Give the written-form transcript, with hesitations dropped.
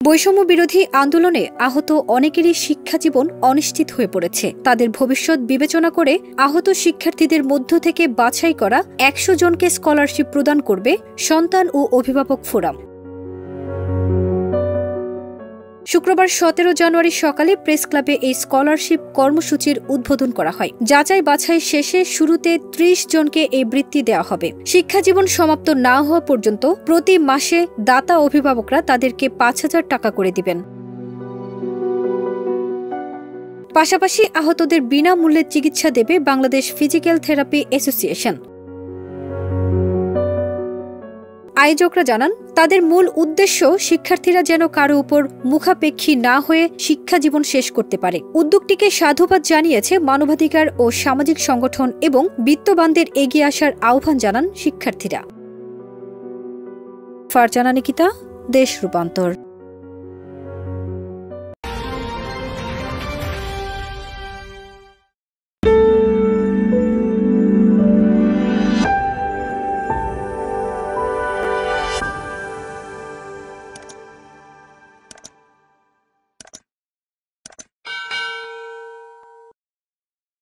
বৈষম্য বিরোধী আন্দোলনে আহত অনেকেরই শিক্ষা জীবন অনিশ্চিত হয়ে পড়েছে। তাদের ভবিষ্যৎ বিবেচনা করে আহত শিক্ষার্থীদের মধ্য থেকে বাছাই করা ১০০ জনকে স্কলারশিপ প্রদান করবে সন্তান ও অভিভাবক ফোরাম। শুক্রবার ১৭ জানুয়ারি সকালে প্রেস ক্লাবে এই স্কলারশিপ কর্মসূচির উদ্বোধন করা হয়। যাচাই বাছাই শেষে শুরুতে ৩০ জনকে এই বৃত্তি দেওয়া হবে। শিক্ষাজীবন সমাপ্ত না হওয়া পর্যন্ত প্রতি মাসে দাতা অভিভাবকরা তাদেরকে ৫,০০০ টাকা করে দিবেন। পাশাপাশি আহতদের বিনামূল্যে চিকিৎসা দেবে বাংলাদেশ ফিজিক্যাল থেরাপি অ্যাসোসিয়েশন। আয়োজকরা জানান, তাদের মূল উদ্দেশ্য শিক্ষার্থীরা যেন কারো উপর মুখাপেক্ষী না হয়ে শিক্ষা জীবন শেষ করতে পারে। উদ্যোগটিকে সাধুবাদ জানিয়েছে মানবাধিকার ও সামাজিক সংগঠন এবং বিত্তবানদের এগিয়ে আসার আহ্বান জানান শিক্ষার্থীরা। ফারজানা নিকিতা, দেশ রূপান্তর।